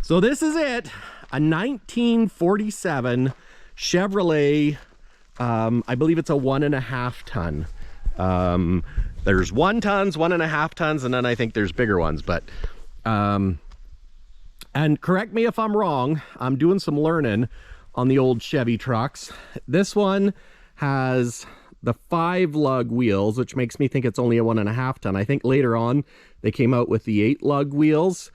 So this is it, a 1947 Chevrolet, I believe it's a 1.5 ton. There's 1 tons, 1.5 tons, and then I think there's bigger ones, but, and correct me if I'm wrong, I'm doing some learning on the old Chevy trucks. This one has the 5 lug wheels, which makes me think it's only a 1.5 ton. I think later on they came out with the 8 lug wheels.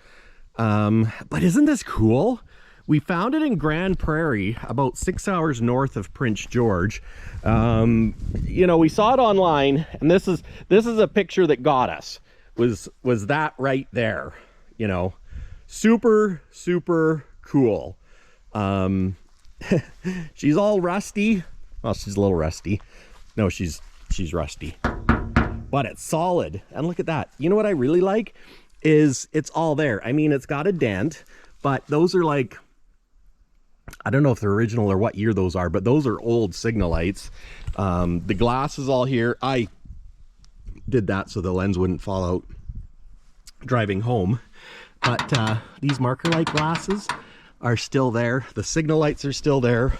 But isn't this cool? We found it in Grand Prairie, about 6 hours north of Prince George. You know, we saw it online, and this is a picture that got us. Was that right there? You know, super cool. She's all rusty. Well, she's a little rusty. No, she's rusty, but it's solid. And look at that. You know what I really like is it's all there. I mean, it's got a dent, but those are like, I don't know if they're original or what year those are, but those are old signal lights. The glass is all here. I did that so the lens wouldn't fall out driving home. But these marker light glasses are still there. The signal lights are still there.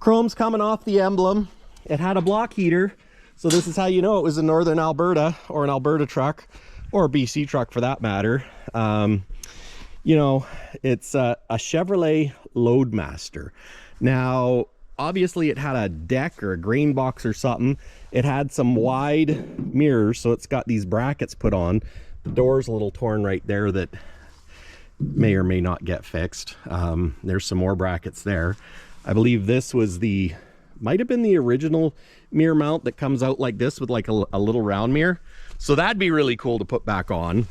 Chrome's coming off the emblem. It had a block heater, so this is how you know it was in northern Alberta, or an Alberta truck, or a BC truck for that matter. You know, it's a Chevrolet Loadmaster. Now, obviously it had a deck or a grain box or something. It had some wide mirrors, so it's got these brackets put on. The door's a little torn right there that may or may not get fixed. There's some more brackets there. I believe this was the, might have been the original mirror mount that comes out like this with like a little round mirror. So that'd be really cool to put back on.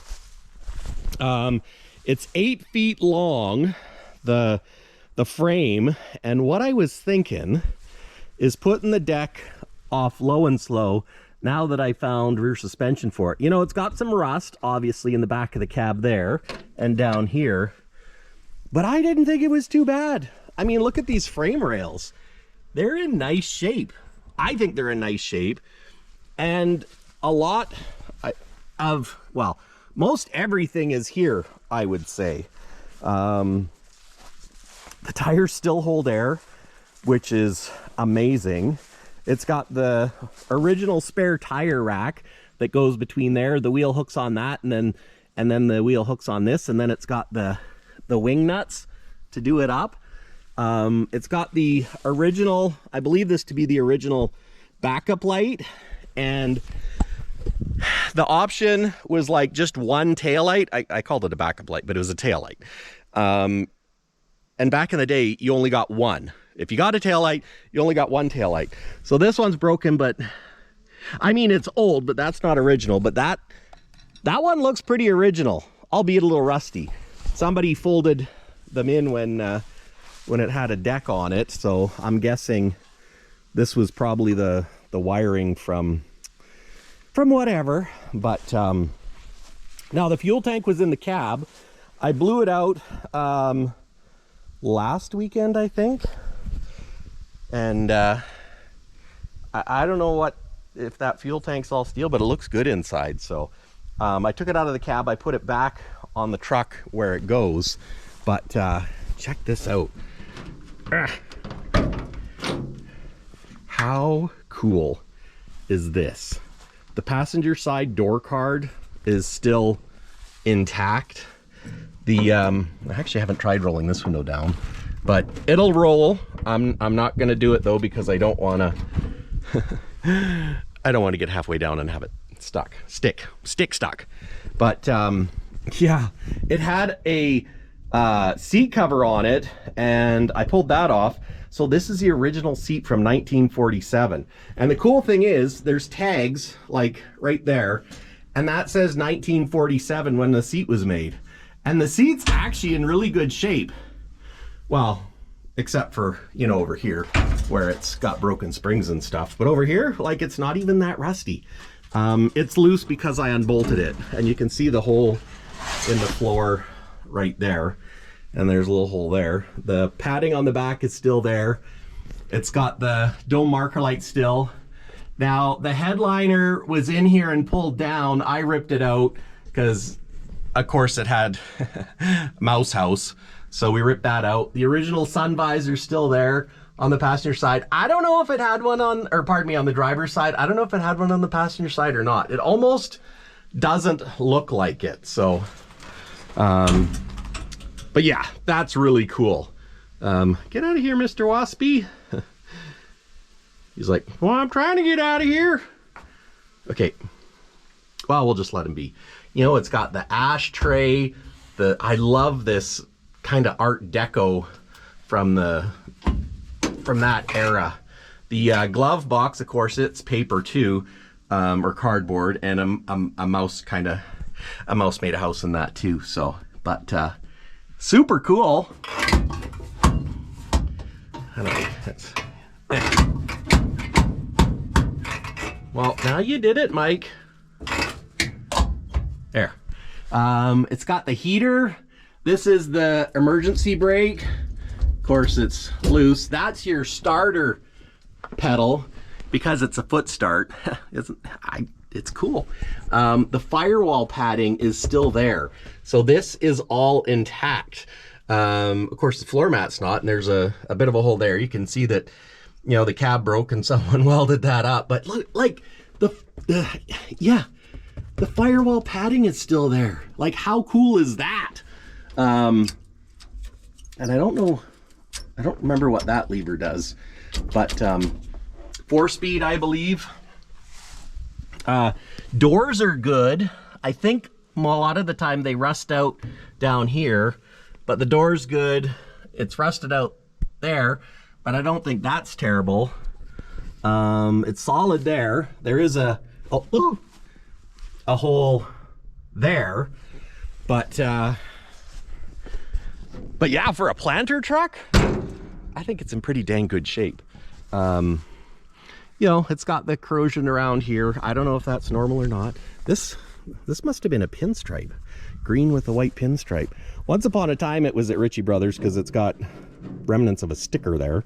It's 8 feet long, the frame, and what I was thinking is putting the deck off low and slow now that I found rear suspension for it. You know, it's got some rust, obviously, in the back of the cab there and down here, but I didn't think it was too bad. I mean, look at these frame rails. They're in nice shape. I think they're in nice shape. And a lot of, well, most everything is here, I would say. The tires still hold air, which is amazing. It's got the original spare tire rack that goes between there. The wheel hooks on that, and then the wheel hooks on this, and then it's got the wing nuts to do it up. It's got the original, I believe this to be the original backup light, and the option was like just one tail light. I called it a backup light, but it was a tail light. And back in the day, you only got one. If you got a tail light, you only got one tail light. So this one's broken, but I mean, it's old, but that's not original. But that one looks pretty original, albeit a little rusty. Somebody folded them in when it had a deck on it. So I'm guessing this was probably the wiring from whatever. But now the fuel tank was in the cab. I blew it out last weekend, I think. And I don't know if that fuel tank's all steel, but it looks good inside. So I took it out of the cab. I put it back on the truck where it goes. But check this out. How cool is this? The passenger side door card is still intact. I actually haven't tried rolling this window down, but it'll roll. I'm not gonna do it though, because I don't wanna I don't want to get halfway down and have it stick stuck. But yeah, it had a seat cover on it, and I pulled that off. So this is the original seat from 1947. And the cool thing is there's tags like right there, and that says 1947 when the seat was made. And the seat's actually in really good shape. Well, except for, you know, over here where it's got broken springs and stuff. But over here, like, it's not even that rusty. It's loose because I unbolted it, and you can see the hole in the floor right there. And there's a little hole there. The padding on the back is still there. It's got the dome marker light still. Now, the headliner was in here and pulled down. I ripped it out because of course it had mouse house, so we ripped that out. The original sun visor's still there on the passenger side. I don't know if it had one on, or pardon me, on the driver's side. I don't know if it had one on the passenger side or not. It almost doesn't look like it. So, but yeah, that's really cool. Get out of here, Mr. Waspy. He's like, well, I'm trying to get out of here. Okay, well, we'll just let him be. You know, it's got the ashtray. I love this kind of Art Deco from that era. The glove box, of course, it's paper too, or cardboard, and a mouse made a house in that too. So, but super cool. Anyway, well, now you did it, Mike. There. It's got the heater. This is the emergency brake. Of course, it's loose. That's your starter pedal because it's a foot start. It's cool. The firewall padding is still there. So this is all intact. Of course, the floor mat's not, and there's a bit of a hole there. You can see that, you know, the cab broke and someone welded that up. But look, like yeah, the firewall padding is still there. Like, how cool is that? And I don't know, I don't remember what that lever does, but 4-speed, I believe. Doors are good. I think a lot of the time they rust out down here, but the door's good. It's rusted out there, but I don't think that's terrible. It's solid there. There is a hole there, but yeah, for a planter truck, I think it's in pretty dang good shape. You know, it's got the corrosion around here. I don't know if that's normal or not. This must have been a pinstripe, green with a white pinstripe. Once upon a time, it was at Ritchie Brothers because it's got remnants of a sticker there.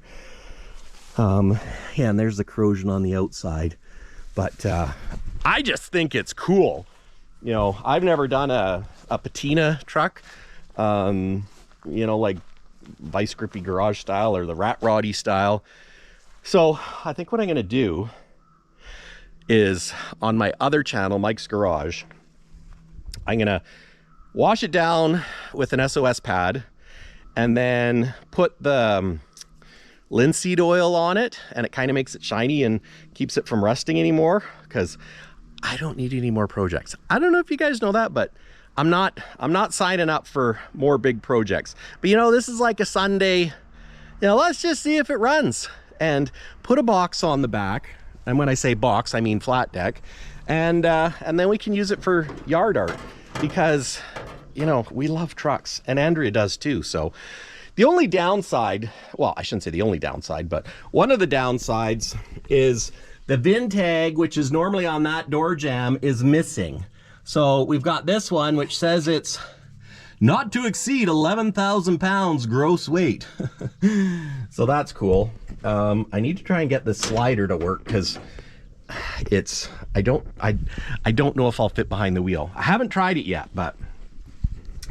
Yeah, and there's the corrosion on the outside. But I just think it's cool. You know, I've never done a patina truck, you know, like vice grippy garage style or the rat roddy style. So I think what I'm going to do is on my other channel, Mike's Garage, I'm going to wash it down with an SOS pad and then put the linseed oil on it, and it kind of makes it shiny and keeps it from rusting anymore, because I don't need any more projects. I don't know if you guys know that, but I'm not signing up for more big projects. But you know, this is like a Sunday, you know, let's just see if it runs, and put a box on the back. And when I say box, I mean flat deck, and then we can use it for yard art, because you know, we love trucks, and Andrea does too. So the only downside, well, I shouldn't say the only downside, but one of the downsides is the VIN tag, which is normally on that door jamb, is missing. So we've got this one, which says it's not to exceed 11,000 pounds gross weight. So that's cool. I need to try and get this slider to work, because I don't know if I'll fit behind the wheel. I haven't tried it yet,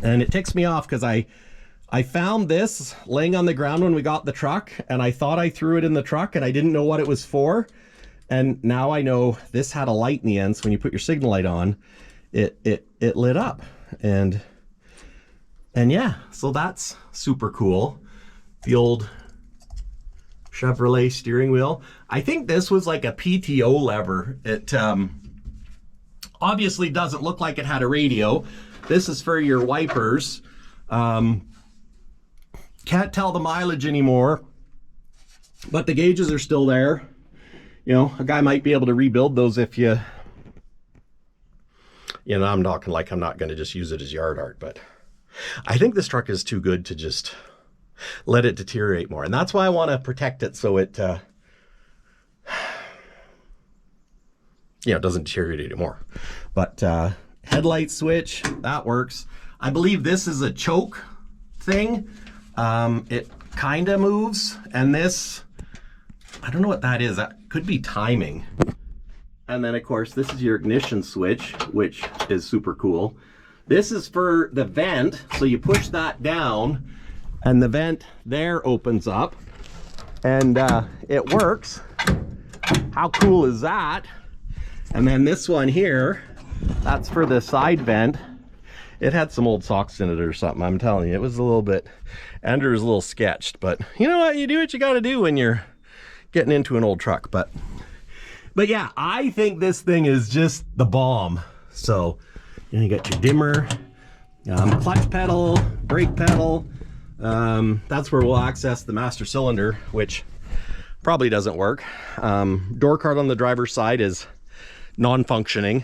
and it ticks me off because I found this laying on the ground when we got the truck, and I thought I threw it in the truck and I didn't know what it was for. And now I know this had a light in the end, so when you put your signal light on, it lit up. And yeah, so that's super cool. The old Chevrolet steering wheel. I think this was like a PTO lever. It obviously doesn't look like it had a radio. This is for your wipers. Can't tell the mileage anymore, but the gauges are still there. You know, a guy might be able to rebuild those if you know, I'm not going to just use it as yard art, but I think this truck is too good to just let it deteriorate more. And that's why I want to protect it, so it, you know, doesn't deteriorate anymore. But headlight switch, that works. I believe this is a choke thing. It kind of moves, and this, I don't know what that is. That could be timing. And then of course this is your ignition switch, which is super cool. This is for the vent. So you push that down and the vent there opens up and it works. How cool is that? And then this one here, that's for the side vent. It had some old socks in it or something. I'm telling you, it was a little bit, Andrew was a little sketched, but you know what? You do what you got to do when you're getting into an old truck. But yeah, I think this thing is just the bomb. So you got your dimmer, clutch pedal, brake pedal. That's where we'll access the master cylinder, which probably doesn't work. Door card on the driver's side is non-functioning,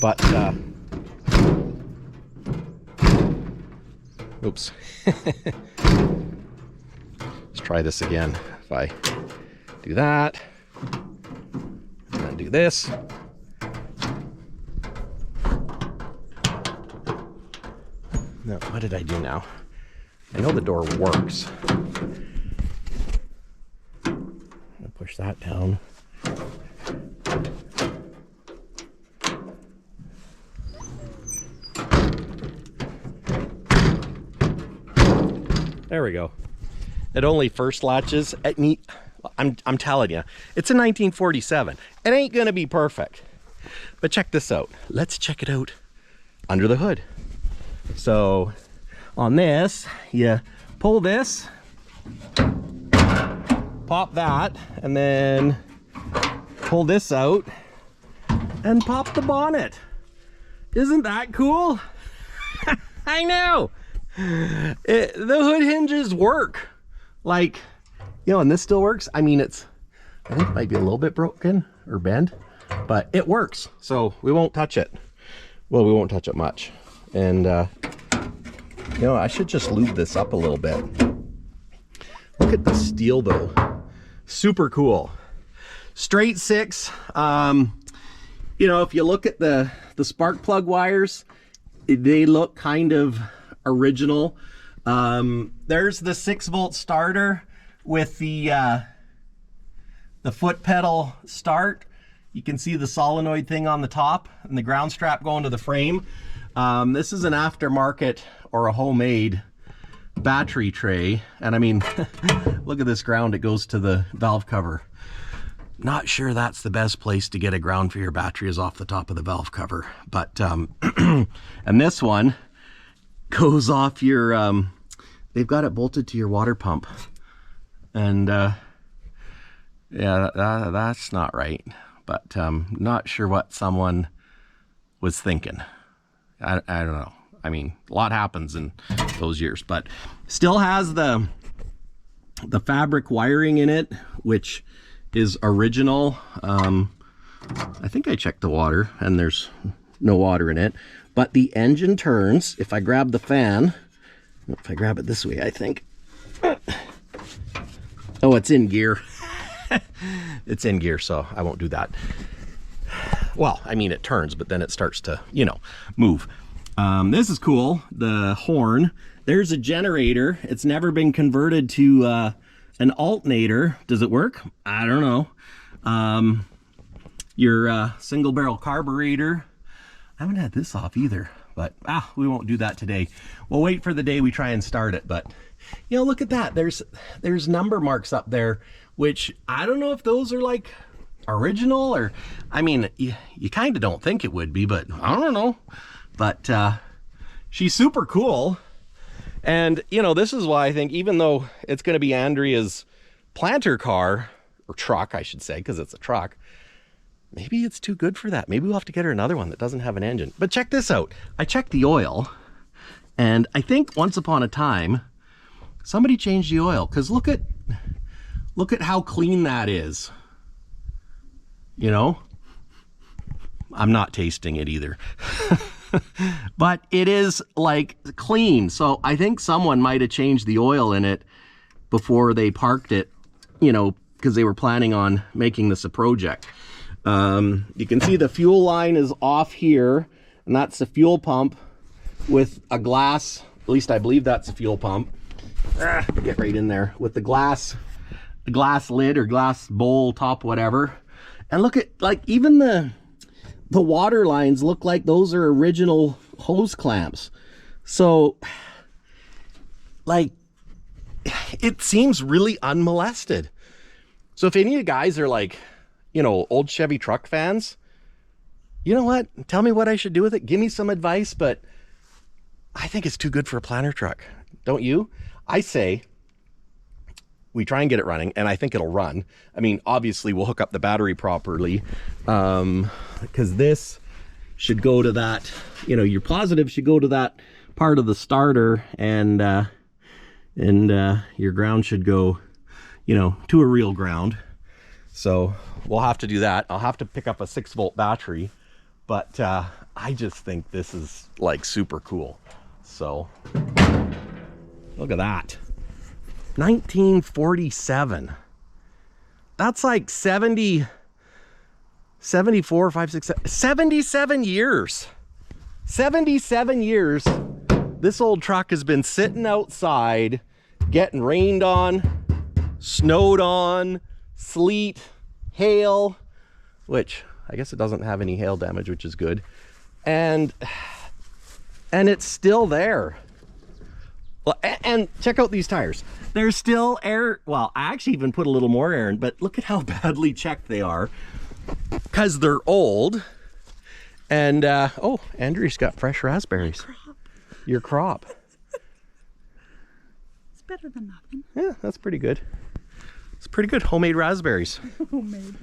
but oops. Let's try this again. If I do that and then do this, no, what did I do now? I know the door works. I'll push that down. There we go. It only first latches at me. I'm telling you, it's a 1947. It ain't gonna be perfect. But check this out. Let's check it out under the hood. So on this, you pull this, pop that, and then pull this out and pop the bonnet. Isn't that cool? I know. The hood hinges work. Like, you know, and this still works. I mean, I think it might be a little bit broken or bent, but it works. So we won't touch it. Well, we won't touch it much. And, you know, I should just lube this up a little bit. Look at the steel though. Super cool. Straight 6. You know, if you look at the spark plug wires, they look kind of original. There's the 6-volt starter with the foot pedal start. You can see the solenoid thing on the top and the ground strap going to the frame. This is an aftermarket or a homemade battery tray. And I mean, look at this ground. It goes to the valve cover. Not sure that's the best place to get a ground for your battery is off the top of the valve cover. But, and this one goes off your, they've got it bolted to your water pump. And, yeah, that's not right. But, not sure what someone was thinking. I don't know. I mean, a lot happens in those years, but still has the fabric wiring in it, which is original. I think I checked the water and there's no water in it, but the engine turns. If I grab the fan, if I grab it this way, I think, oh, it's in gear. It's in gear, so I won't do that. Well, I mean, it turns, but then it starts to, you know, move. This is cool. The horn. There's a generator. It's never been converted to an alternator. Does it work? I don't know. Your single barrel carburetor. I haven't had this off either, but we won't do that today. We'll wait for the day we try and start it. But you know, look at that. There's number marks up there, which I don't know if those are like original or, I mean, you kind of don't think it would be, but I don't know. But she's super cool. And, you know, this is why I think even though it's going to be Andrea's planter car, or truck, I should say, because it's a truck, maybe it's too good for that. Maybe we'll have to get her another one that doesn't have an engine. But check this out. I checked the oil, and I think once upon a time, somebody changed the oil. Because look at how clean that is. You know? I'm not tasting it either. But it is like clean. So I think someone might have changed the oil in it before they parked it, you know, because they were planning on making this a project. You can see the fuel line is off here, and that's the fuel pump with a glass, at least I believe that's a fuel pump. Get right in there with the glass lid or glass bowl top, whatever. And look at, like, even the water lines look like those are original hose clamps. So, like, it seems really unmolested. So if any of you guys are like, you know, old Chevy truck fans, you know what? Tell me what I should do with it. Give me some advice, but I think it's too good for a planter truck. Don't you? I say we try and get it running, and I think it'll run. I mean, obviously we'll hook up the battery properly, because this should go to that, you know, your positive should go to that part of the starter, and your ground should go, you know, to a real ground. So we'll have to do that. I'll have to pick up a 6-volt battery, but I just think this is like super cool. So look at that. 1947. That's like 70, 74, 5, 6, 7, 77 years. 77 years. This old truck has been sitting outside, getting rained on, snowed on, sleet, hail, which I guess it doesn't have any hail damage, which is good. And it's still there. Well, and check out these tires. There's still air. Well, I actually even put a little more air in, but look at how badly checked they are, because they're old. And oh, Andrea's got fresh raspberries. Your crop. It's better than nothing. Yeah, that's pretty good. It's pretty good. Homemade raspberries. Homemade.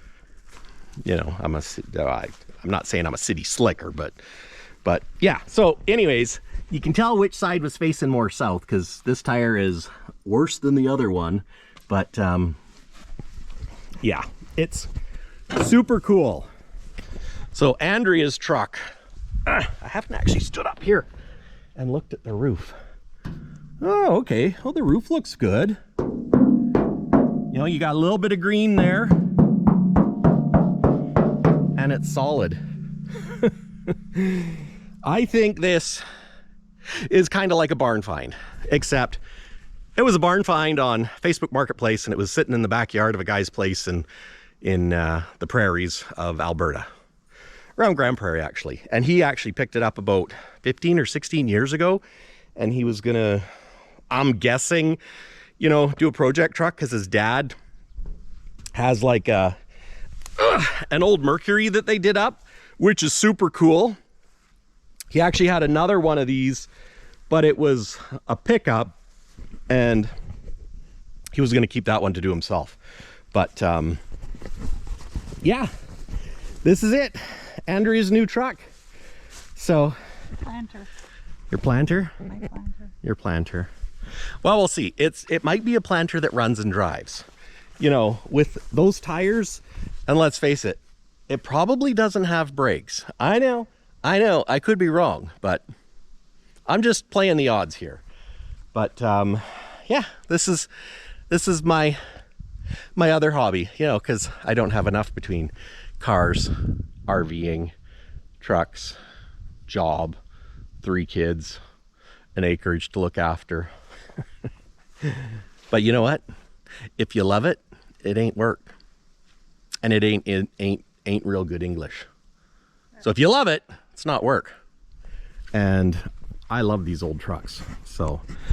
You know, I'm not saying I'm a city slicker, but yeah. So anyways, you can tell which side was facing more south, because this tire is worse than the other one. But yeah, it's super cool. So Andrea's truck, I haven't actually stood up here and looked at the roof. Oh, okay. Well, the roof looks good. You know, you got a little bit of green there, and it's solid. I think this is kind of like a barn find, except it was a barn find on Facebook Marketplace, and it was sitting in the backyard of a guy's place in the prairies of Alberta, around Grand Prairie actually. And he actually picked it up about 15 or 16 years ago, and he was gonna, I'm guessing, you know, do a project truck, because his dad has like an old Mercury that they did up, which is super cool. He actually had another one of these, but it was a pickup, and he was going to keep that one to do himself. But yeah, this is it. Andrea's new truck. So Planter. your planter? My planter. Your planter. Well, we'll see. It might be a planter that runs and drives. You know, with those tires, and let's face it, it probably doesn't have brakes. I know, I could be wrong, but I'm just playing the odds here. But yeah, this is my other hobby, you know, because I don't have enough between cars, RVing, trucks, job, 3 kids, an acreage to look after. But you know what? If you love it, it ain't work, and it ain't real good English. So if you love it, it's not work. And I love these old trucks. So